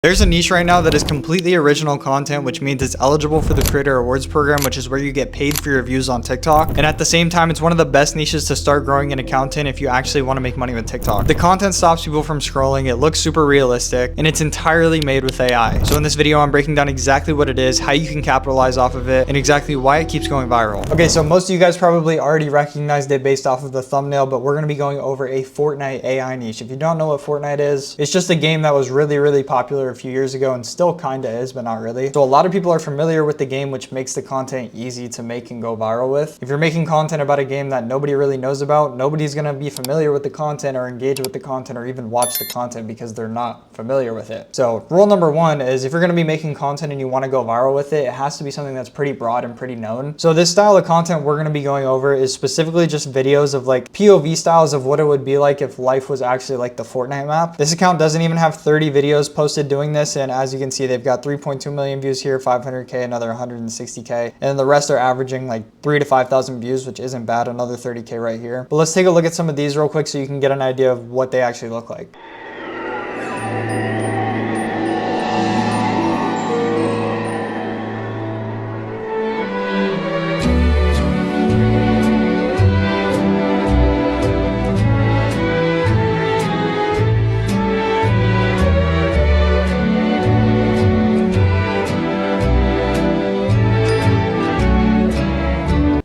There's a niche right now that is completely original content, which means it's eligible for the Creator Awards program, which is where you get paid for your views on TikTok. And at the same time, it's one of the best niches to start growing an account in if you actually want to make money with TikTok. The content stops people from scrolling, it looks super realistic, and it's entirely made with AI. So in this video, I'm breaking down exactly what it is, how you can capitalize off of it, and exactly why it keeps going viral. Okay, so most of you guys probably already recognized it based off of the thumbnail, but we're going to be going over a Fortnite AI niche. If you don't know what Fortnite is, it's just a game that was really popular a few years ago and still kind of is, but not really. So a lot of people are familiar with the game, which makes the content easy to make and go viral with. If you're making content about a game that nobody really knows about, nobody's going to be familiar with the content or engage with the content or even watch the content because they're not familiar with it. So rule number one is if you're going to be making content and you want to go viral with it, it has to be something that's pretty broad and pretty known. So this style of content we're going to be going over is specifically just videos of like POV styles of what it would be like if life was actually like the Fortnite map. This account doesn't even have 30 videos posted doing this, and as you can see, they've got 3.2 million views here, 500K, another 160K, and the rest are averaging like 3,000 to 5,000 views, which isn't bad, another 30K right here. But let's take a look at some of these real quick so you can get an idea of what they actually look like.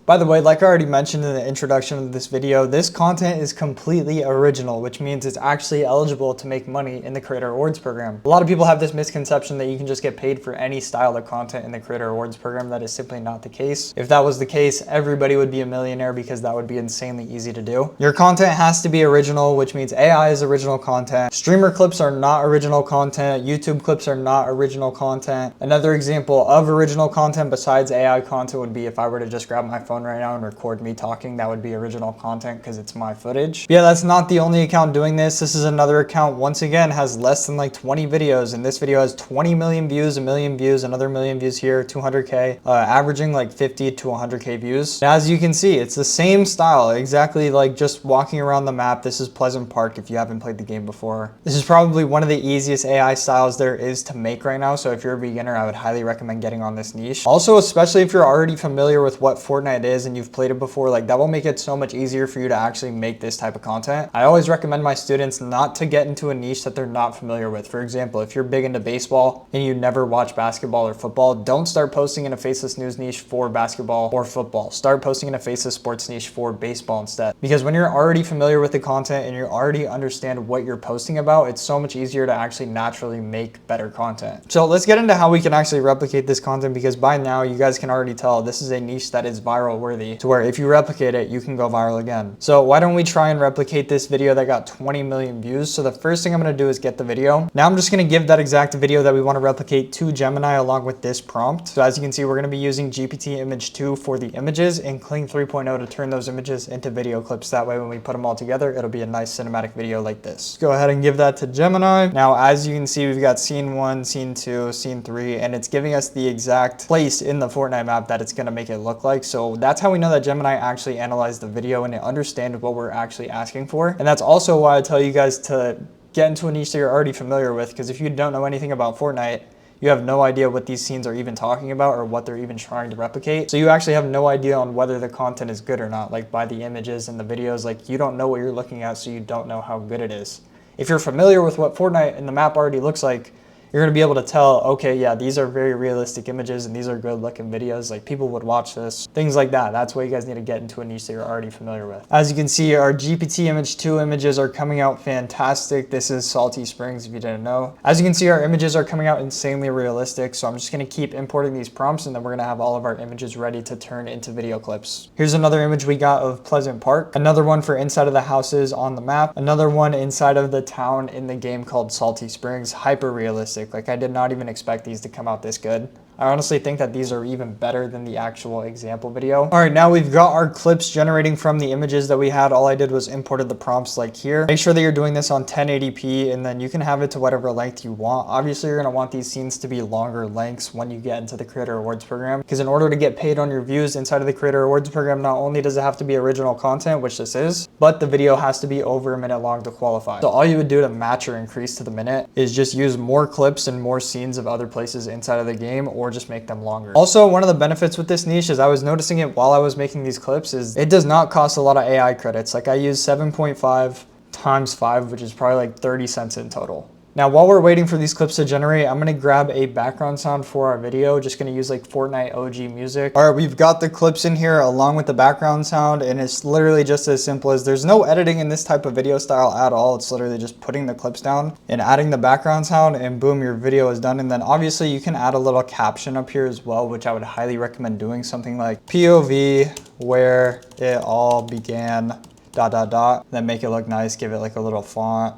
By the way, like I already mentioned in the introduction of this video, this content is completely original, which means it's actually eligible to make money in the Creator Awards program. A lot of people have this misconception that you can just get paid for any style of content in the Creator Awards program. That is simply not the case. If that was the case, everybody would be a millionaire because that would be insanely easy to do. Your content has to be original, which means AI is original content. Streamer clips are not original content. YouTube clips are not original content. Another example of original content besides AI content would be if I were to just grab my phone right now and record me talking. That would be original content because it's my footage. But yeah, that's not the only account doing this. This is another account, once again, has less than like 20 videos, and this video has 20 million views, a million views, another million views here, 200K, averaging like 50 to 100K views. And as you can see, it's the same style, exactly like just walking around the map. This is Pleasant Park if you haven't played the game before. This is probably one of the easiest AI styles there is to make right now, so if you're a beginner, I would highly recommend getting on this niche. Also, especially if you're already familiar with what Fortnite is and you've played it before, like that will make it so much easier for you to actually make this type of content. I always recommend my students not to get into a niche that they're not familiar with. For example, if you're big into baseball and you never watch basketball or football, don't start posting in a faceless news niche for basketball or football. Start posting in a faceless sports niche for baseball instead. Because when you're already familiar with the content and you already understand what you're posting about, it's so much easier to actually naturally make better content. So let's get into how we can actually replicate this content, because by now you guys can already tell this is a niche that is viral worthy, to where if you replicate it, you can go viral again. So why don't we try and replicate this video that got 20 million views? So the first thing I'm going to do is get the video. Now I'm just going to give that exact video that we want to replicate to Gemini along with this prompt. So as you can see, we're going to be using GPT Image 2 for the images and Kling 3.0 to turn those images into video clips. That way when we put them all together, it'll be a nice cinematic video like this. Go ahead and give that to Gemini. Now as you can see, we've got scene 1, scene 2, scene 3, and it's giving us the exact place in the Fortnite map that it's going to make it look like. So that's how we know that Gemini actually analyzed the video and it understands what we're actually asking for. And that's also why I tell you guys to get into a niche that you're already familiar with, because if you don't know anything about Fortnite, you have no idea what these scenes are even talking about or what they're even trying to replicate. So you actually have no idea on whether the content is good or not, like by the images and the videos. Like you don't know what you're looking at, so you don't know how good it is. If you're familiar with what Fortnite and the map already looks like, you're going to be able to tell, okay, yeah, these are very realistic images and these are good looking videos. Like people would watch this, things like that. That's why you guys need to get into a niche that you're already familiar with. As you can see, our GPT Image 2 images are coming out fantastic. This is Salty Springs if you didn't know. As you can see, our images are coming out insanely realistic. So I'm just going to keep importing these prompts and then we're going to have all of our images ready to turn into video clips. Here's another image we got of Pleasant Park. Another one for inside of the houses on the map. Another one inside of the town in the game called Salty Springs. Hyper realistic. Like I did not even expect these to come out this good. I honestly think that these are even better than the actual example video. All right, now we've got our clips generating from the images that we had. All I did was imported the prompts like here. Make sure that you're doing this on 1080p, and then you can have it to whatever length you want. Obviously, you're gonna want these scenes to be longer lengths when you get into the Creator Rewards program, because in order to get paid on your views inside of the Creator Rewards program, not only does it have to be original content, which this is, but the video has to be over a minute long to qualify. So all you would do to match or increase to the minute is just use more clips and more scenes of other places inside of the game, or just make them longer. Also, one of the benefits with this niche is I was noticing it while I was making these clips is it does not cost a lot of AI credits. Like I use 7.5 times 5, which is probably like 30 cents in total. Now, while we're waiting for these clips to generate, I'm gonna grab a background sound for our video. Just gonna use like Fortnite OG music. All right, we've got the clips in here along with the background sound, and it's literally just as simple as there's no editing in this type of video style at all. It's literally just putting the clips down and adding the background sound, and boom, your video is done. And then obviously you can add a little caption up here as well, which I would highly recommend doing, something like POV where it all began, ... Then make it look nice, give it like a little font.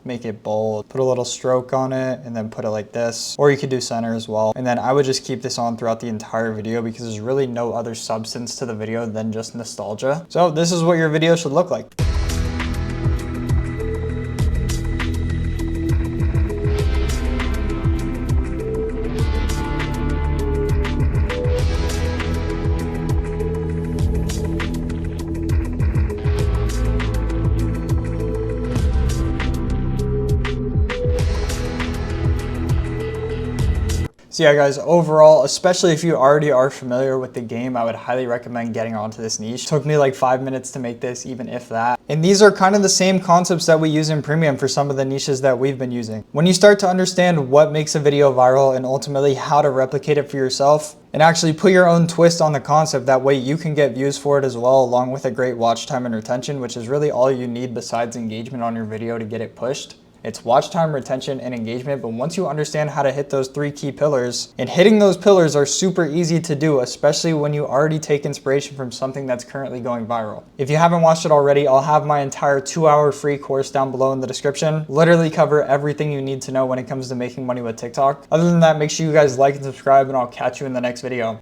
Make it bold, put a little stroke on it, and then put it like this. Or you could do center as well. And then I would just keep this on throughout the entire video because there's really no other substance to the video than just nostalgia. So this is what your video should look like. So yeah guys, overall, especially if you already are familiar with the game, I would highly recommend getting onto this niche. It took me like 5 minutes to make this, even if that. And these are kind of the same concepts that we use in premium for some of the niches that we've been using. When you start to understand what makes a video viral and ultimately how to replicate it for yourself and actually put your own twist on the concept, that way you can get views for it as well, along with a great watch time and retention, which is really all you need besides engagement on your video to get it pushed. It's watch time, retention, and engagement. But once you understand how to hit those 3 key pillars, and hitting those pillars are super easy to do, especially when you already take inspiration from something that's currently going viral. If you haven't watched it already, I'll have my entire 2-hour free course down below in the description. Literally cover everything you need to know when it comes to making money with TikTok. Other than that, make sure you guys like and subscribe, and I'll catch you in the next video.